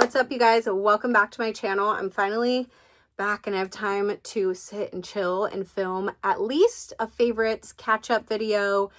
What's up, you guys? Welcome back to my channel. I'm finally back and I have time to sit and chill and film at least a favorites catch-up video,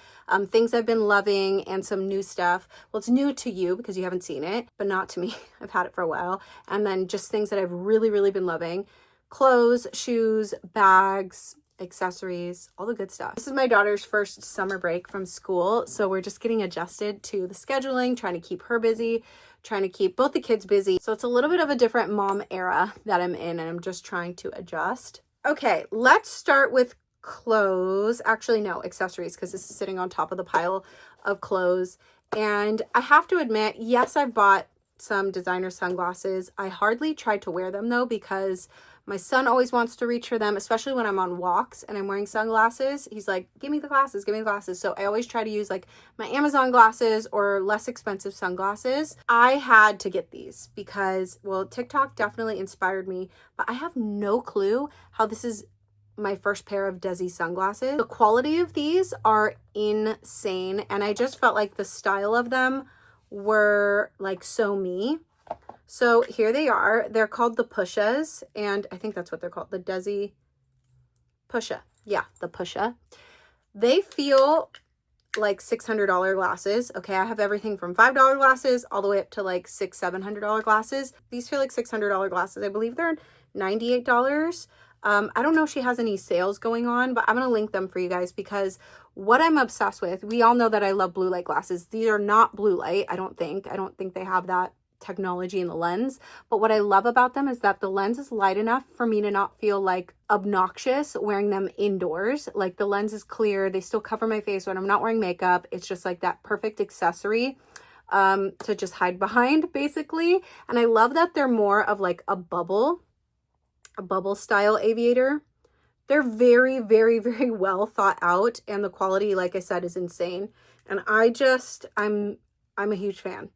things I've been loving, and some new stuff. Well, it's new to you because you haven't seen it, but not to me. I've had it for a while. And then just things that I've really been loving. Clothes, shoes, bags, accessories, all the good stuff. This is my daughter's first summer break from school, so we're just getting adjusted to the scheduling, trying to keep her busy, trying to keep both the kids busy. So it's a little bit of a different mom era that I'm in, and I'm just trying to adjust. Okay, let's start with clothes. Actually, no, accessories, because this is sitting on top of the pile of clothes. And I have to admit, yes, I've bought some designer sunglasses. I hardly try to wear them though, because my son always wants to reach for them, especially when I'm on walks and I'm wearing sunglasses. He's like, give me the glasses, give me the glasses. So I always try to use like my Amazon glasses or less expensive sunglasses. I had to get these because, well, TikTok definitely inspired me, but I have no clue how this is my first pair of Desi sunglasses. The quality of these are insane, and I just felt like the style of them were like so me. So here they are. They're called the Pushas, and I think that's what they're called, the Desi Pusha. Yeah, the Pusha. They feel like $600 glasses. Okay, I have everything from $5 glasses all the way up to like $700 glasses. These feel like $600 glasses. I believe they're $98. I don't know if she has any sales going on, but I'm going to link them for you guys because what I'm obsessed with, we all know that I love blue light glasses. These are not blue light, I don't think they have that technology in the lens, but what I love about them is that the lens is light enough for me to not feel like obnoxious wearing them indoors. Like the lens is clear, they still cover my face when I'm not wearing makeup. It's just like that perfect accessory to just hide behind basically. And I love that they're more of like a bubble style aviator. They're very well thought out, and the quality, like I said, is insane. And I'm a huge fan.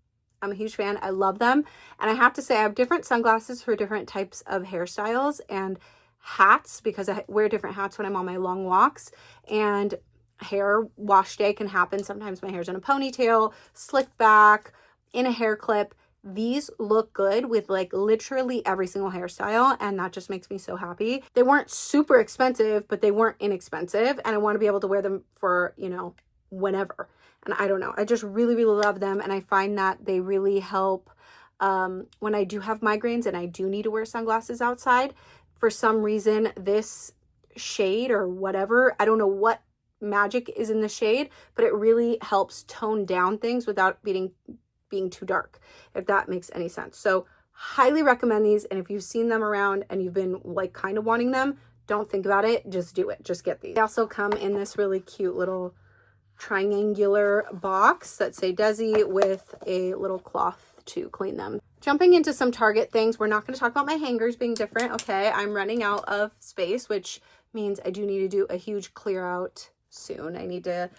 I'm a huge fan. I love them. And I have to say, I have different sunglasses for different types of hairstyles and hats, because I wear different hats when I'm on my long walks, and hair wash day can happen. Sometimes my hair's in a ponytail, slicked back, in a hair clip. These look good with like literally every single hairstyle, and that just makes me so happy. They weren't super expensive, but they weren't inexpensive, and I want to be able to wear them for, you know, whenever. And I don't know, I just really love them, and I find that they really help when I do have migraines and I do need to wear sunglasses outside. For some reason, this shade or whatever, I don't know what magic is in the shade, but it really helps tone down things without being too dark, if that makes any sense. So highly recommend these, and if you've seen them around and you've been like kind of wanting them, don't think about it, just do it, just get these. They also come in this really cute little triangular box that say Desi with a little cloth to clean them. Jumping into some Target things, we're not going to talk about my hangers being different. Okay, I'm running out of space, which means I do need to do a huge clear out soon. I need to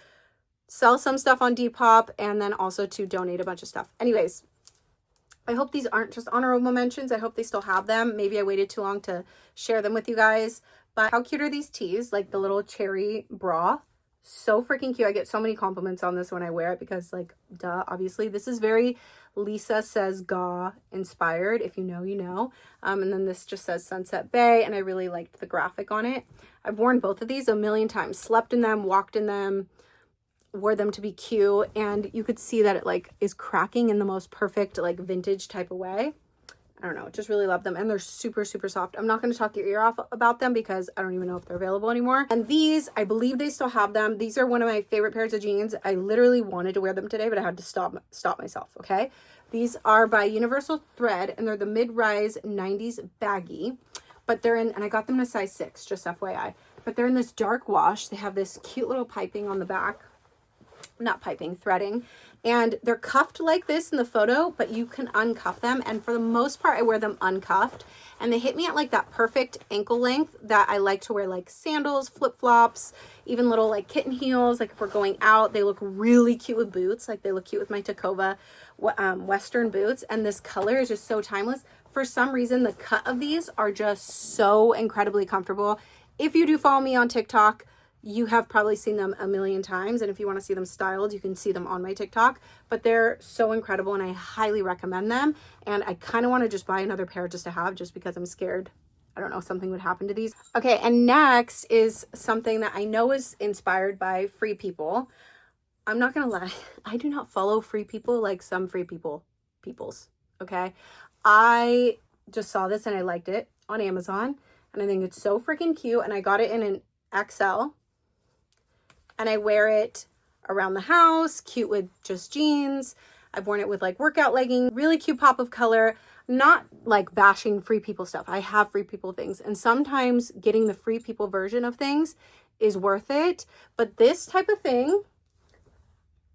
sell some stuff on Depop and then also to donate a bunch of stuff. Anyways, I hope these aren't just honorable mentions. I hope they still have them. Maybe I waited too long to share them with you guys. But how cute are these tees? Like the little cherry bra. So freaking cute. I get so many compliments on this when I wear it because, like, duh, obviously this is very Lisa Says Ga inspired. If you know, you know. And then this just says Sunset Bay, and I really liked the graphic on it. I've worn both of these a million times. Slept in them, walked in them, wore them to be cute, and you could see that it like is cracking in the most perfect like vintage type of way. I don't know, just really love them, and they're super soft. I'm not going to talk your ear off about them because I don't even know if they're available anymore. And these, I believe they still have them. These are one of my favorite pairs of jeans. I literally wanted to wear them today, but I had to stop myself. Okay, these are by Universal Thread, and they're the mid-rise 90s baggy, but they're in, and I got them in a size 6, just FYI, but they're in this dark wash. They have this cute little piping on the back, not piping, threading, and they're cuffed like this in the photo, but you can uncuff them, and for the most part I wear them uncuffed, and they hit me at like that perfect ankle length that I like to wear like sandals, flip-flops, even little like kitten heels. Like if we're going out, they look really cute with boots. Like they look cute with my Tacova Western boots, and this color is just so timeless. For some reason, the cut of these are just so incredibly comfortable. If you do follow me on TikTok, you have probably seen them a million times. And if you want to see them styled, you can see them on my TikTok. But they're so incredible and I highly recommend them. And I kind of want to just buy another pair just to have, just because I'm scared, I don't know, something would happen to these. Okay, and next is something that I know is inspired by Free People. I'm not gonna lie, I do not follow Free People like some Free Peoples, okay? I just saw this and I liked it on Amazon and I think it's so freaking cute, and I got it in an XL and I wear it around the house, cute with just jeans. I've worn it with like workout leggings, really cute pop of color. Not like bashing Free People stuff. I have Free People things, and sometimes getting the Free People version of things is worth it. But this type of thing,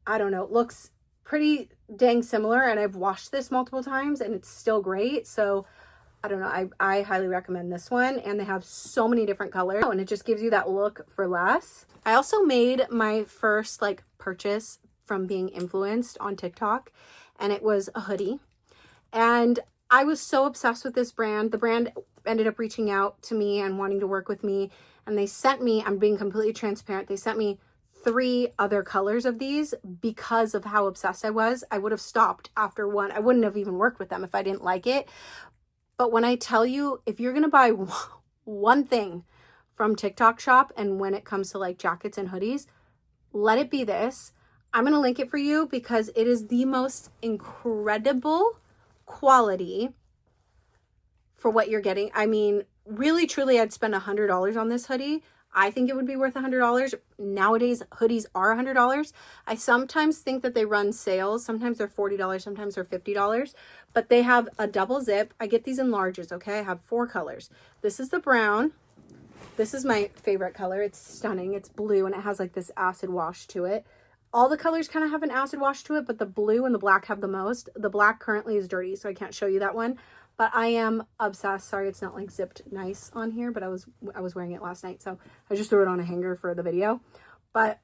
I don't know, it looks pretty dang similar, and I've washed this multiple times and it's still great. So I don't know, I highly recommend this one, and they have so many different colors. Oh, and it just gives you that look for less. I also made my first like purchase from being influenced on TikTok, and it was a hoodie. And I was so obsessed with this brand. The brand ended up reaching out to me and wanting to work with me, and they sent me, I'm being completely transparent, they sent me 3 other colors of these because of how obsessed I was. I would have stopped after one. I wouldn't have even worked with them if I didn't like it. But when I tell you, if you're going to buy one thing from TikTok shop, and when it comes to like jackets and hoodies, let it be this. I'm going to link it for you because it is the most incredible quality for what you're getting. I mean, really, truly, I'd spend $100 on this hoodie. I think it would be worth $100. Nowadays, hoodies are $100. I sometimes think that they run sales. Sometimes they're $40, sometimes they're $50, but they have a double zip. I get these in larges, okay? I have 4 colors. This is the brown. This is my favorite color. It's stunning. It's blue, and it has like this acid wash to it. All the colors kind of have an acid wash to it, but the blue and the black have the most. The black currently is dirty, so I can't show you that one. But I am obsessed. Sorry, it's not like zipped nice on here, but I was wearing it last night, so I just threw it on a hanger for the video. But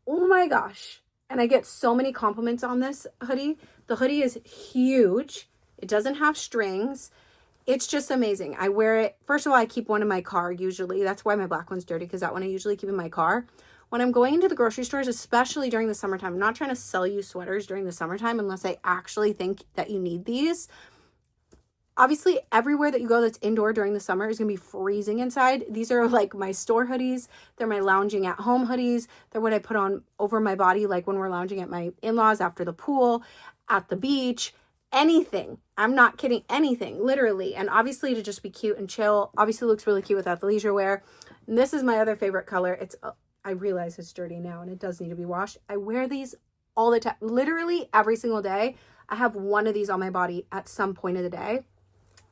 oh my gosh. And I get so many compliments on this hoodie. The hoodie is huge. It doesn't have strings. It's just amazing. I wear it. First of all, I keep one in my car usually. That's why my black one's dirty, because that one I usually keep in my car. When I'm going into the grocery stores, especially during the summertime, I'm not trying to sell you sweaters during the summertime unless I actually think that you need these. Obviously, everywhere that you go that's indoor during the summer is going to be freezing inside. These are like my store hoodies. They're my lounging at home hoodies. They're what I put on over my body, like when we're lounging at my in-laws after the pool, at the beach, anything. I'm not kidding, anything, literally. And obviously to just be cute and chill. Obviously looks really cute with athleisure wear. And this is my other favorite color. It's, I realize it's dirty now and it does need to be washed. I wear these all the time, literally every single day. I have one of these on my body at some point of the day.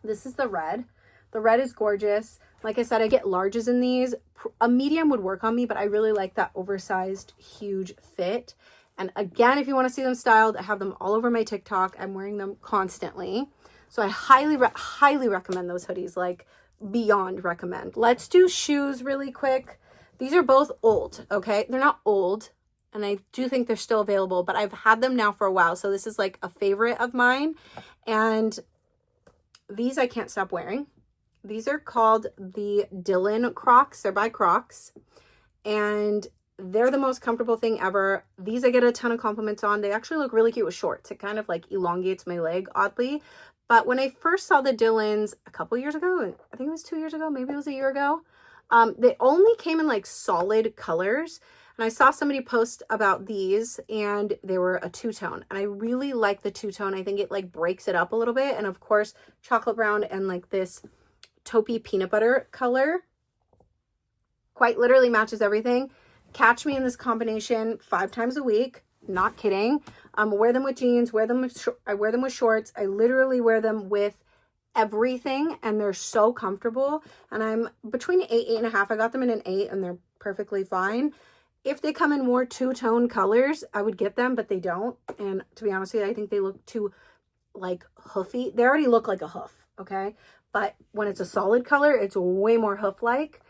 This is the red. The red is gorgeous. Like I said, I get larges in these. A medium would work on me, but I really like that oversized, huge fit. And again, if you want to see them styled, I have them all over my TikTok. I'm wearing them constantly. So I highly recommend those hoodies, like beyond recommend. Let's do shoes really quick. These are both old, okay? They're not old, and I do think they're still available, but I've had them now for a while. So this is like a favorite of mine. And these I can't stop wearing. These are called the Dylan Crocs. They're by Crocs. And they're the most comfortable thing ever. These I get a ton of compliments on. They actually look really cute with shorts. It kind of like elongates my leg oddly. But when I first saw the Dylans a couple years ago, I think it was 2 years ago, maybe it was a year ago, they only came in like solid colors. And I saw somebody post about these and they were a two-tone. And I really like the two-tone. I think it like breaks it up a little bit. And of course, chocolate brown and like this taupey peanut butter color quite literally matches everything. Catch me in this combination 5 times a week. Not kidding. Wear them with jeans, I wear them with shorts. I literally wear them with everything and they're so comfortable. And I'm between 8, 8.5. I got them in an 8 and they're perfectly fine. If they come in more two-tone colors, I would get them, but they don't. And to be honest with you, I think they look too like hoofy. They already look like a hoof, okay? But when it's a solid color, it's way more hoof-like.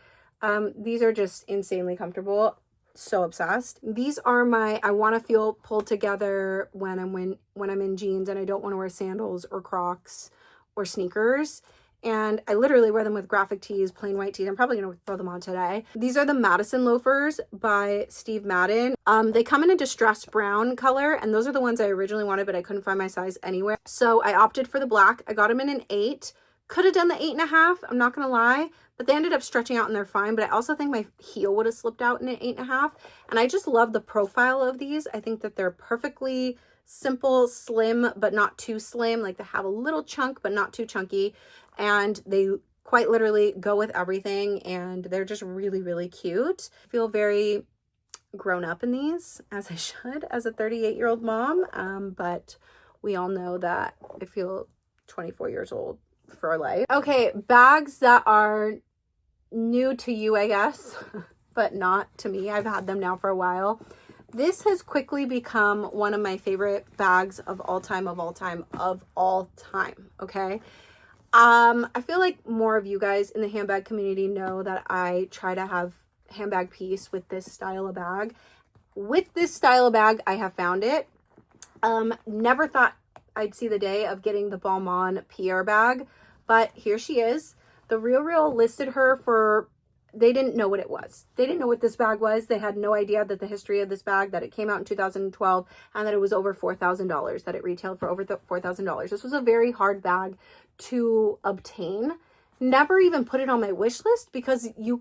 These are just insanely comfortable. So obsessed. These are my, I want to feel pulled together when I'm in jeans and I don't want to wear sandals or Crocs or sneakers. and I literally wear them with graphic tees, plain white tees. I'm probably gonna throw them on today. These are the Madison loafers by Steve Madden. They come in a distressed brown color, and those are the ones I originally wanted, but I couldn't find my size anywhere. So I opted for the black. I got them in an 8. Could have done the 8.5, I'm not gonna lie, but they ended up stretching out and they're fine. But I also think my heel would have slipped out in an 8.5. And I just love the profile of these. I think that they're perfectly simple, slim, but not too slim. Like they have a little chunk, but not too chunky. And they quite literally go with everything. And they're just really, really cute. I feel very grown up in these, as I should, as a 38-year-old mom. But we all know that I feel 24 years old for life. Okay, bags that are new to you, I guess, but not to me. I've had them now for a while. This has quickly become one of my favorite bags of all time, okay? I feel like more of you guys in the handbag community know that I try to have handbag piece with this style of bag. With this style of bag, I have found it. Never thought I'd see the day of getting the Balmain Pierre bag, but here she is. The Real listed her for, they didn't know what it was. They didn't know what this bag was. They had no idea that the history of this bag, that it came out in 2012 and that it was over $4,000, that it retailed for over $4,000. This was a very hard bag to obtain. Never even put it on my wish list because you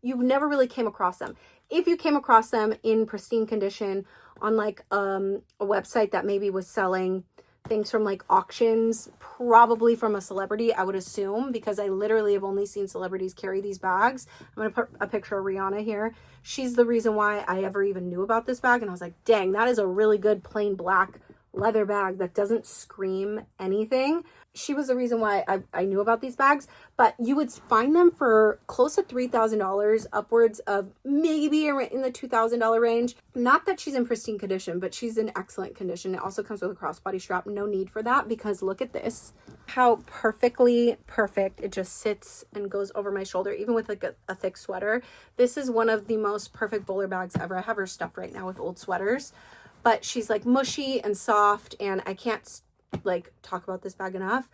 never really came across them. If you came across them in pristine condition on like a website that maybe was selling things from like auctions, probably from a celebrity, I would assume, because I literally have only seen celebrities carry these bags. I'm going to put a picture of Rihanna here. She's the reason why I ever even knew about this bag. And I was like, dang, that is a really good plain black leather bag that doesn't scream anything. She was the reason why I knew about these bags, but you would find them for close to $3,000, upwards of maybe in the $2,000 range. Not that she's in pristine condition, but she's in excellent condition. It also comes with a crossbody strap. No need for that because look at this, how perfectly perfect it just sits and goes over my shoulder, even with like a thick sweater. This is one of the most perfect bowler bags ever. I have her stuffed right now with old sweaters, but she's like mushy and soft, and I can't like talk about this bag enough.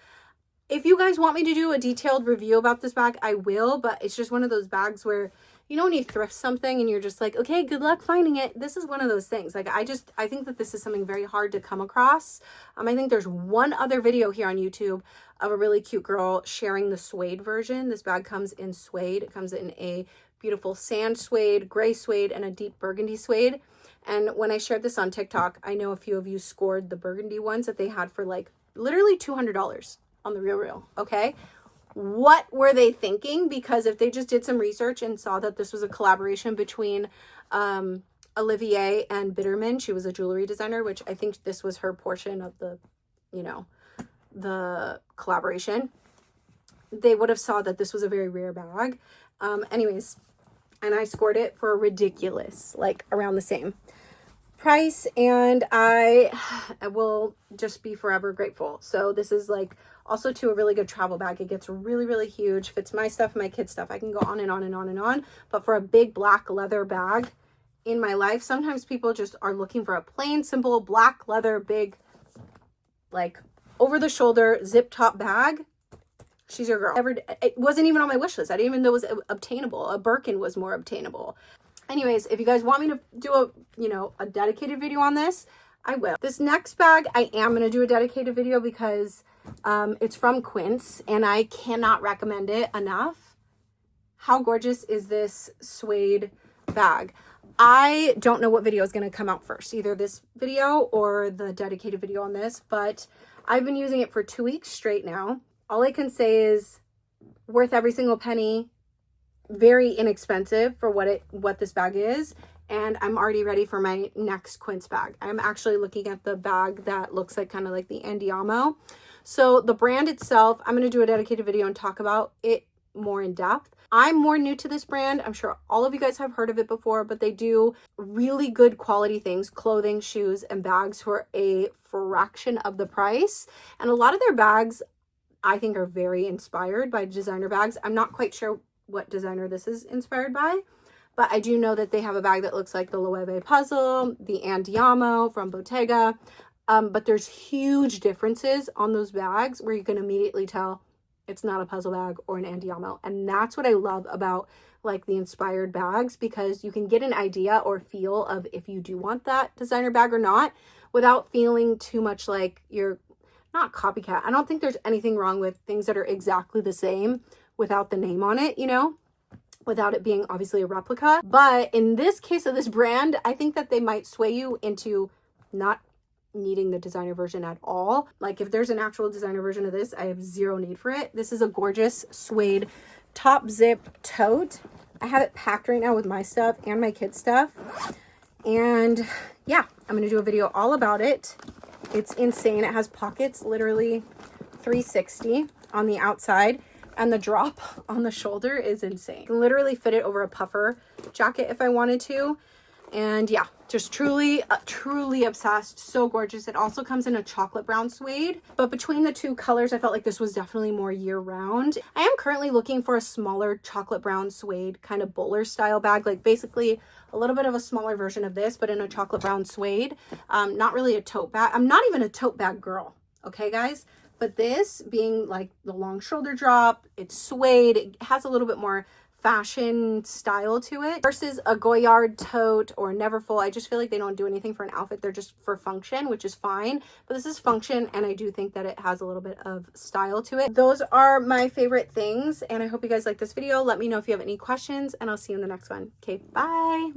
If you guys want me to do a detailed review about this bag, I will, but it's just one of those bags where, you know, when you thrift something and you're just like, okay, good luck finding it. This is one of those things. Like I think that this is something very hard to come across. I think there's one other video here on YouTube of a really cute girl sharing the suede version. This bag comes in suede. It comes in a beautiful sand suede, gray suede, and a deep burgundy suede. And when I shared this on TikTok, I know a few of you scored the burgundy ones that they had for like literally $200 on the Real, okay? What were they thinking? Because if they just did some research and saw that this was a collaboration between Olivier and Bitterman, she was a jewelry designer, which I think this was her portion of the, you know, the collaboration, they would have saw that this was a very rare bag. Anyways, and I scored it for a ridiculous, like around the same price, and I will just be forever grateful. So this is like also to a really good travel bag. It gets really, really huge, fits my stuff, my kids' stuff. I can go on and on and on and on, but for a big black leather bag in my life, sometimes people just are looking for a plain, simple black leather, big, like over the shoulder zip top bag. She's your girl. It wasn't even on my wish list. I didn't even know it was obtainable. A Birkin was more obtainable. Anyways, if you guys want me to do a dedicated video on this, I will. This next bag, I am going to do a dedicated video because it's from Quince and I cannot recommend it enough. How gorgeous is this suede bag? I don't know what video is going to come out first, either this video or the dedicated video on this, but I've been using it for 2 weeks straight now. All I can say is worth every single penny, very inexpensive for what this bag is, and I'm already ready for my next Quince bag. I'm actually looking at the bag that looks like kind of like the Andiamo. So the brand itself, I'm going to do a dedicated video and talk about it more in depth. I'm more new to this brand. I'm sure all of you guys have heard of it before, but they do really good quality things, clothing, shoes, and bags for a fraction of the price. And a lot of their bags I think are very inspired by designer bags. I'm not quite sure what designer this is inspired by, but I do know that they have a bag that looks like the Loewe Puzzle, the Andiamo from Bottega, but there's huge differences on those bags where you can immediately tell it's not a puzzle bag or an Andiamo. And that's what I love about like the inspired bags, because you can get an idea or feel of if you do want that designer bag or not without feeling too much like you're not copycat. I don't think there's anything wrong with things that are exactly the same without the name on it, you know, without it being obviously a replica. But in this case of this brand, I think that they might sway you into not needing the designer version at all. Like if there's an actual designer version of this, I have zero need for it. This is a gorgeous suede top zip tote. I have it packed right now with my stuff and my kids' stuff. And yeah, I'm going to do a video all about it. It's insane. It has pockets, literally 360 on the outside. And the drop on the shoulder is insane. I can literally fit it over a puffer jacket if I wanted to. And yeah, just truly obsessed. So gorgeous. It also comes in a chocolate brown suede, but between the two colors, I felt like this was definitely more year round. I am currently looking for a smaller chocolate brown suede kind of bowler style bag, like basically a little bit of a smaller version of this, but in a chocolate brown suede. Not really a tote bag. I'm not even a tote bag girl. Okay, guys. But this being like the long shoulder drop, it's suede, it has a little bit more fashion style to it versus a Goyard tote or Neverfull. I just feel like they don't do anything for an outfit. They're just for function, which is fine. But this is function, and I do think that it has a little bit of style to it. Those are my favorite things, and I hope you guys like this video. Let me know if you have any questions, and I'll see you in the next one. Okay, bye.